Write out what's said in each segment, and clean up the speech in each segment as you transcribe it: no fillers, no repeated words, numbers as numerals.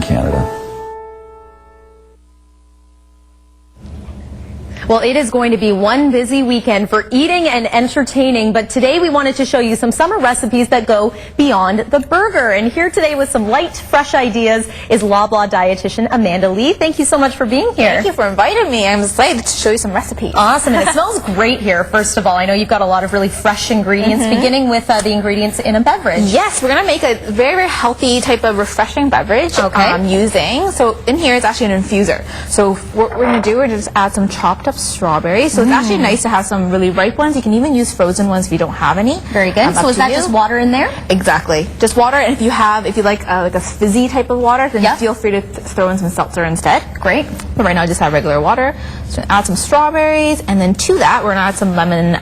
Canada. Well, it is going to be one busy weekend for eating and entertaining, but today we wanted to show you some summer recipes that go beyond the burger. And here today with some light, fresh ideas is Loblaw dietitian Amanda-Li. Thank you so much for being here. Thank you for inviting me. I'm excited to show you some recipes. Awesome, and it smells great here. First of all, I know you've got a lot of really fresh ingredients, beginning with the ingredients in a beverage. Yes, we're going to make a very, very healthy type of refreshing beverage so in here it's actually an infuser. So what we're going to do is just add some chopped up strawberries. So it's actually nice to have some really ripe ones. You can even use frozen ones if you don't have any. Very good. So is that just water in there? Exactly. Just water, and if you like a fizzy type of water, then feel free to throw in some seltzer instead. Great. But right now I just have regular water. So add some strawberries, and then to that we're going to add some lemon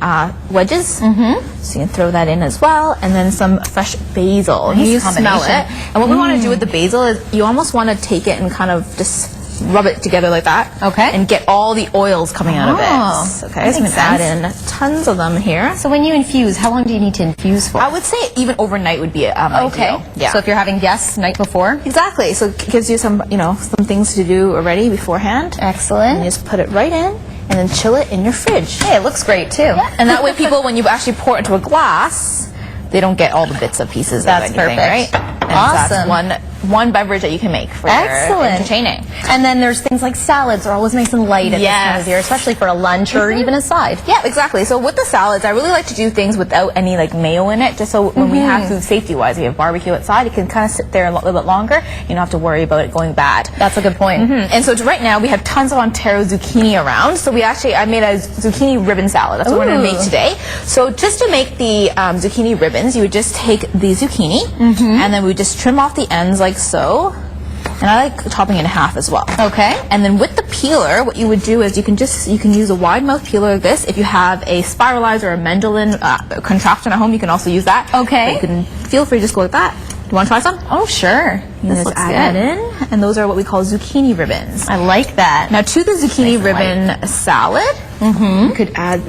wedges. So you can throw that in as well, and then some fresh basil. Nice you smell it. And what we want to do with the basil is you almost want to take it and kind of just rub it together like that. Okay. And get all the oils coming out of it. Okay. So I'm going to add in tons of them here. So when you infuse, how long do you need to infuse for? I would say even overnight would be ideal. Yeah. So if you're having guests night before? Exactly. So it gives you some, some things to do already beforehand. Excellent. And you just put it right in and then chill it in your fridge. Hey, it looks great too. Yeah. And that way people, when you actually pour it into a glass, they don't get all the bits and pieces of anything, perfect. right? And Awesome. that's one beverage that you can make for your entertaining. And then there's things like salads are always nice and light at this time of year, especially for a lunch or even a side. Yeah, exactly. So with the salads, I really like to do things without any mayo in it, just so when we have food safety-wise, we have barbecue outside, it can kind of sit there a little bit longer. You don't have to worry about it going bad. That's a good point. And so right now we have tons of Ontario zucchini around. So I made a zucchini ribbon salad. That's what we're going to make today. So just to make the zucchini ribbons, you would just take the zucchini and then we would just trim off the ends like so. And I like chopping it in half as well. Okay. And then with the peeler, what you would do is you can use a wide mouth peeler like this. If you have a spiralizer or a Mendelin contraption at home, you can also use that. Okay. But you can feel free to just go like that. Do you want to try some? Oh, sure. This looks add that in, and those are what we call zucchini ribbons. I like that. Now to the zucchini ribbon salad,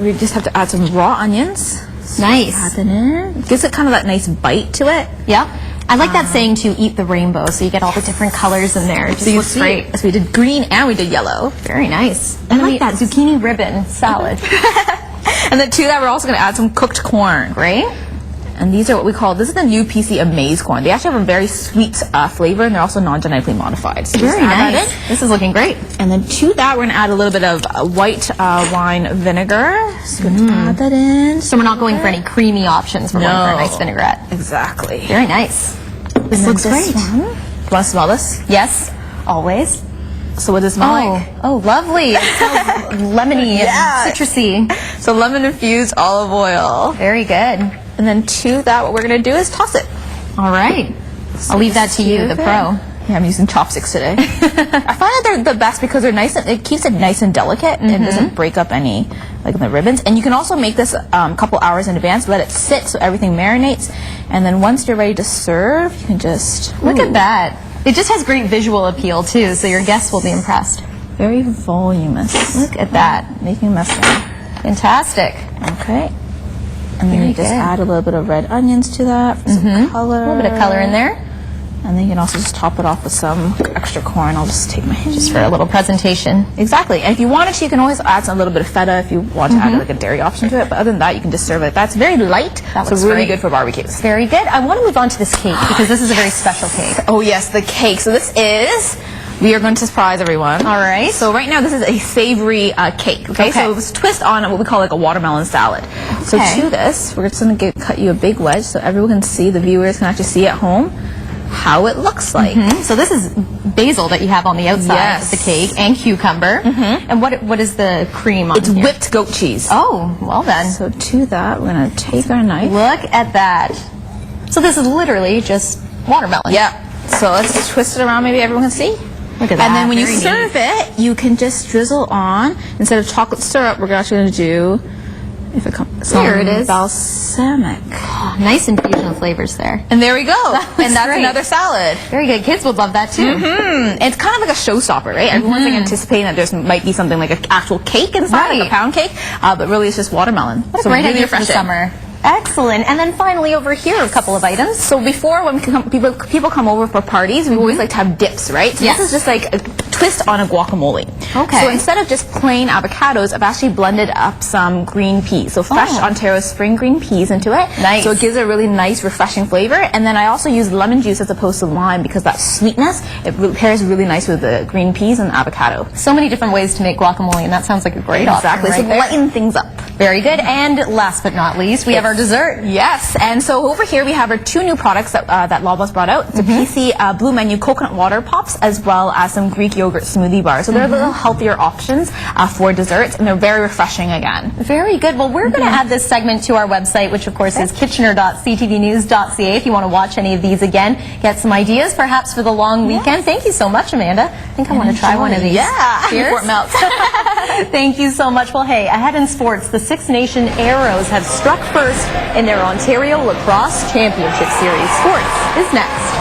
we just have to add some raw onions. Nice. Add that in. Gives it kind of that nice bite to it. Yeah. I like that saying to eat the rainbow, so you get all the different colors in there. It just looks great. So we did green and we did yellow. Very nice. And I like that zucchini ribbon salad. And then to that, we're also going to add some cooked corn. Great. And these are what we call, this is the new PC Amaze corn. They actually have a very sweet flavor, and they're also non-genetically modified. So very nice. This is looking great. And then to that, we're going to add a little bit of white wine vinegar. So we're going to add that in. So we're not going for any creamy options. We're going for a nice vinaigrette. Exactly. Very nice. This looks great. Do you want to smell this? Yes, always. So what does it smell like? Oh, lovely. It smells lemony and citrusy. So lemon infused olive oil. Very good. And then to that, what we're going to do is toss it. All right. So I'll leave that to you, the pro. Yeah, I'm using chopsticks today. I find that they're the best because they're nice. It keeps it nice and delicate and doesn't break up any the ribbons. And you can also make this a couple hours in advance. Let it sit so everything marinates. And then once you're ready to serve, you can just look at that. It just has great visual appeal too, so your guests will be impressed. Very voluminous. Look at that. Making a mess there. Fantastic. Okay. And then you just add a little bit of red onions to that for some color. A little bit of color in there. And then you can also just top it off with some extra corn. I'll just take my hand. Just for a little presentation. Exactly. And if you wanted to, you can always add a little bit of feta if you want to add a dairy option to it. But other than that, you can just serve it. That's very light. That's really good for barbecues. Very good. I want to move on to this cake because this is a very special cake. Oh yes, the cake. So this is... We are going to surprise everyone. All right. So right now, this is a savory cake. Okay. So it's a twist on what we call a watermelon salad. So to this, we're just going to cut you a big wedge so everyone can see, the viewers can actually see at home how it looks like. So this is basil that you have on the outside of the cake and cucumber. And what is the cream on It's whipped goat cheese. Oh, well then. So to that, we're going to take our knife. Look at that. So this is literally just watermelon. Yeah. So let's twist it around, maybe everyone can see. Look at that. And then when you serve it, you can just drizzle on, instead of chocolate syrup, we're actually going to do, if it comes, here it is, balsamic. Oh, nice infusion of flavors there. And there we go. And that's great. another salad. Very good. Kids would love that too. It's kind of like a showstopper, right? Everyone's anticipating that there might be something like an actual cake inside, like a pound cake, but really it's just watermelon. What a great idea for the summer. Excellent. And then finally over here, a couple of items. So before, when people come over for parties, we always like to have dips, right? So Yes. this is just like a twist on a guacamole. Okay. So instead of just plain avocados, I've actually blended up some green peas. So fresh Ontario spring green peas into it. Nice. So it gives a really nice, refreshing flavor. And then I also use lemon juice as opposed to lime because that sweetness, it pairs really nice with the green peas and the avocado. So many different ways to make guacamole, and that sounds like a great Exactly. option So right there. lighten things up. Very good. And last but not least, we have our dessert. Yes, and so over here we have our 2 new products that Loblaws brought out. It's a PC Blue Menu coconut water pops as well as some Greek yogurt smoothie bars. So they're a little healthier options for desserts, and they're very refreshing again. Very good. Well, we're going to add this segment to our website, which of course is kitchener.ctvnews.ca. If you want to watch any of these again, get some ideas perhaps for the long weekend. Thank you so much, Amanda. I think I want to try one of these. Yeah. Cheers. Before it melts. Thank you so much. Well, hey, ahead in sports, the Six Nation Arrows have struck first in their Ontario Lacrosse Championship Series. Sports is next.